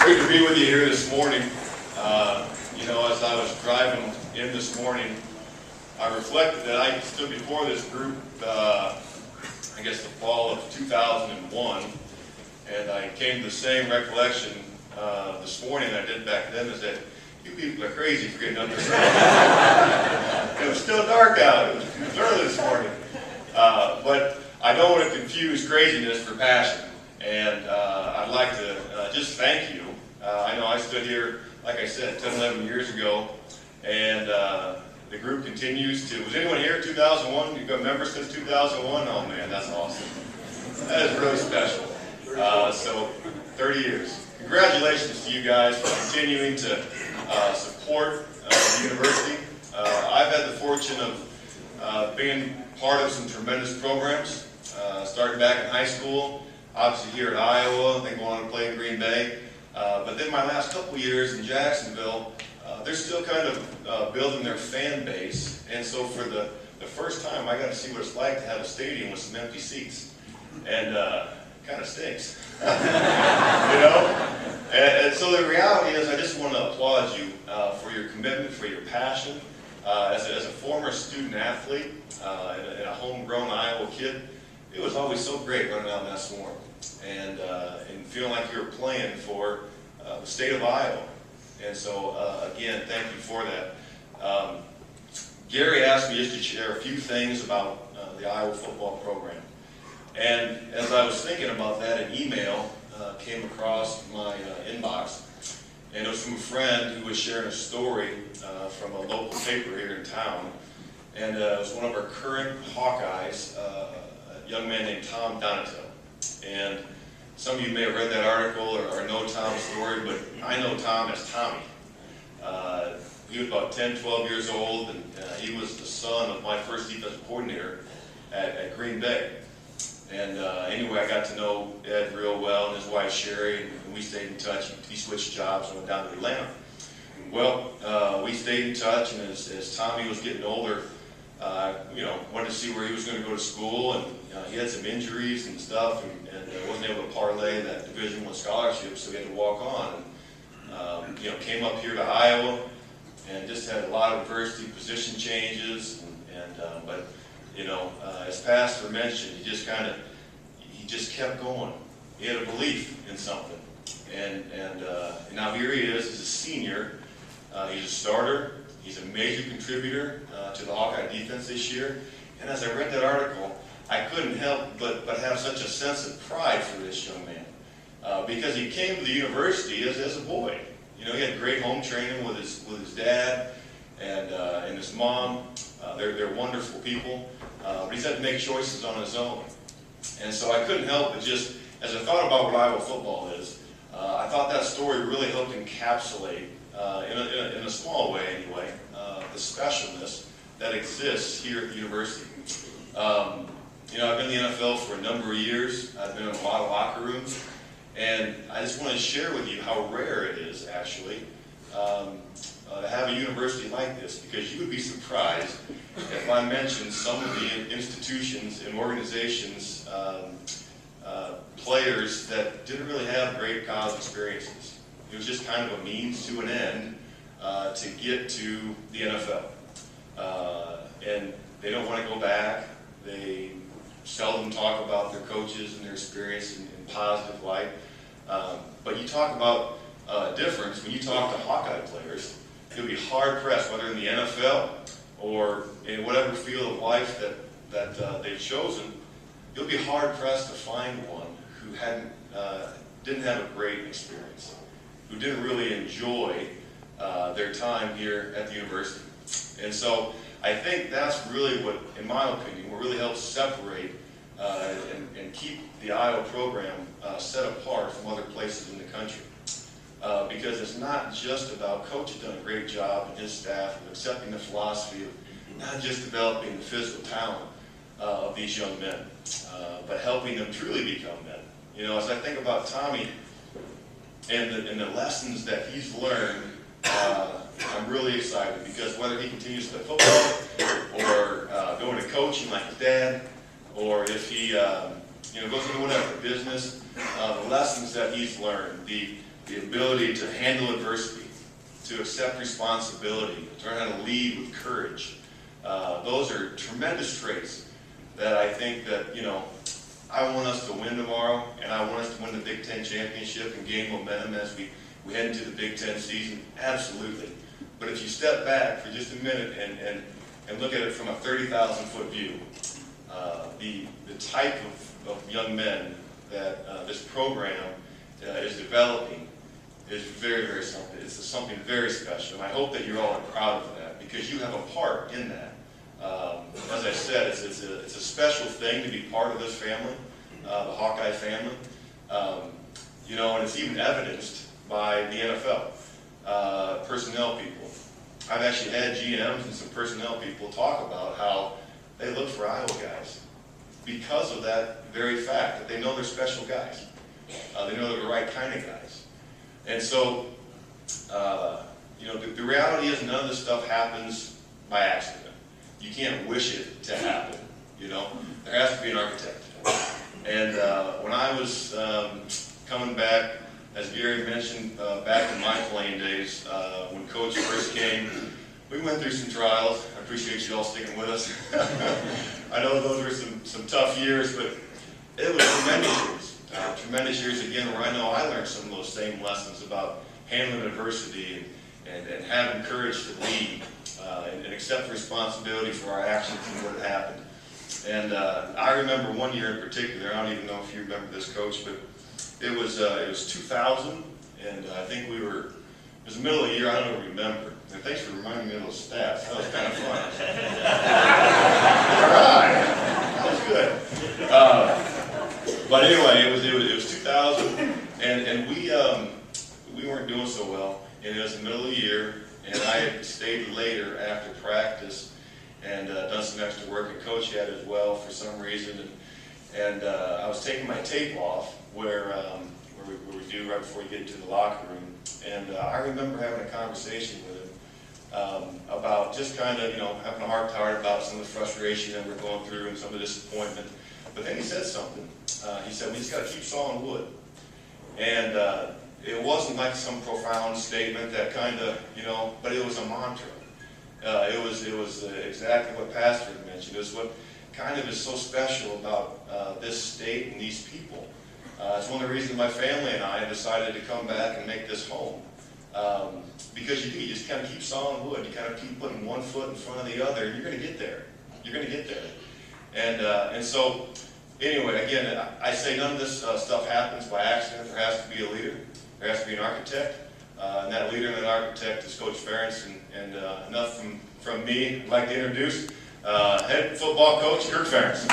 Great to be with you here this morning. You know, as I was driving in this morning, I reflected that I stood before this group, I guess the fall of 2001, and I came to the same recollection this morning that I did back then, is that you people are crazy for getting up this early. It was still dark out. It was early this morning. But I don't want to confuse craziness for passion. And I'd like to just thank you. I know I stood here, like I said, 10, 11 years ago, and the group continues to. Was anyone here in 2001? You've got members since 2001? Oh man, that's awesome. That is really special. So 30 years. Congratulations to you guys for continuing to support the university. I've had the fortune of being part of some tremendous programs, starting back in high school, obviously here at Iowa, then going on to play in Green Bay. But then my last couple years in Jacksonville, they're still kind of building their fan base. And so for the first time, I got to see what it's like to have a stadium with some empty seats. And kind of stinks. You know? And so the reality is, I just want to applaud you for your commitment, for your passion. As a former student athlete and a homegrown Iowa kid, it was always so great running out in that swarm and feeling like you were playing for the state of Iowa. And so, again, thank you for that. Gary asked me just to share a few things about the Iowa football program. And as I was thinking about that, an email came across my inbox. And it was from a friend who was sharing a story from a local paper here in town. And it was one of our current Hawkeyes, a young man named Tom Donato. And some of you may have read that article or know Tom's story, but I know Tom as Tommy. He was about 10, 12 years old, and he was the son of my first defensive coordinator at Green Bay. And anyway, I got to know Ed real well and his wife Sherry, and we stayed in touch. He switched jobs and went down to Atlanta. Well, we stayed in touch, and as Tommy was getting older, wanted to see where he was going to go to school, and he had some injuries and stuff, and wasn't able to parlay that Division I scholarship, so he had to walk on. And, came up here to Iowa, and just had a lot of adversity, position changes, but as Pastor mentioned, he just kept going. He had a belief in something, and now here he is. He's a senior. He's a starter. He's a major contributor to the Hawkeye defense this year. And as I read that article, I couldn't help but have such a sense of pride for this young man because he came to the university as a boy. He had great home training with his dad and his mom. They're wonderful people. But he's had to make choices on his own. And so I couldn't help but just, as I thought about what Iowa football is, I thought that story really helped encapsulate, in a small way anyway, the specialness that exists here at the university. I've been in the NFL for a number of years. I've been in a lot of locker rooms. And I just want to share with you how rare it is, actually, to have a university like this, because you would be surprised if I mentioned some of the institutions and organizations, players that didn't really have great college experiences. It was just kind of a means to an end to get to the NFL. And they don't want to go back. They seldom talk about their coaches and their experience in positive light. But you talk about difference, when you talk to Hawkeye players, you'll be hard-pressed, whether in the NFL or in whatever field of life that they've chosen, you'll be hard-pressed to find one who didn't have a great experience, who didn't really enjoy their time here at the university. And so I think that's really what, in my opinion, will really help separate and keep the Iowa program set apart from other places in the country. Because it's not just about Coach has done a great job and his staff of accepting the philosophy of not just developing the physical talent of these young men, but helping them truly become men. As I think about Tommy and the lessons that he's learned, I'm really excited because whether he continues to play football or going to coaching like his dad, or if he goes into whatever business, the lessons that he's learned, the the ability to handle adversity, to accept responsibility, to learn how to lead with courage. Those are tremendous traits that I think that, you know, I want us to win tomorrow, and I want us to win the Big Ten championship and gain momentum as we head into the Big Ten season. Absolutely. But if you step back for just a minute and look at it from a 30,000-foot view, the type of young men that this program is developing is very, very something. It's something very special, and I hope that you're all proud of that because you have a part in that. As I said, it's a special thing to be part of this family, the Hawkeye family. You know, and it's even evidenced by the NFL, personnel people. I've actually had GMs and some personnel people talk about how they look for Iowa guys because of that very fact that they know they're special guys. They know they're the right kind of guys. And so, you know, the reality is none of this stuff happens by accident. You can't wish it to happen, you know. There has to be an architect. And when I was coming back, as Gary mentioned, back in my playing days, when Coach first came, we went through some trials. I appreciate you all sticking with us. I know those were some tough years, but it was tremendous years. Tremendous years again, where I know I learned some of those same lessons about handling adversity and having courage to lead and accept responsibility for our actions and what had happened. And I remember one year in particular. I don't even know if you remember this, Coach, but it was 2000, and I think it was the middle of the year. I don't even remember. And thanks for reminding me of those stats. That was kind of fun. All right, that was good. But anyway, it was 2000, and we weren't doing so well. And it was the middle of the year, and I had stayed later after practice and done some extra work, and Coach had as well for some reason. And I was taking my tape off where we do right before you get into the locker room. And I remember having a conversation with him about just kind of, you know, having a heart to heart about some of the frustration that we're going through and some of the disappointment. But then he said something. He said, we just got to keep sawing wood. And it wasn't like some profound statement that kind of, you know, but it was a mantra. It was exactly what Pastor had mentioned. It was what kind of is so special about this state and these people. It's one of the reasons my family and I decided to come back and make this home. Because you just kind of keep sawing wood. You kind of keep putting one foot in front of the other, and you're going to get there. You're going to get there. And so, anyway, again, I say none of this stuff happens by accident. There has to be a leader. There has to be an architect. And that leader and that architect is Coach Ferentz. And enough from me. I'd like to introduce head football coach Kirk Ferentz.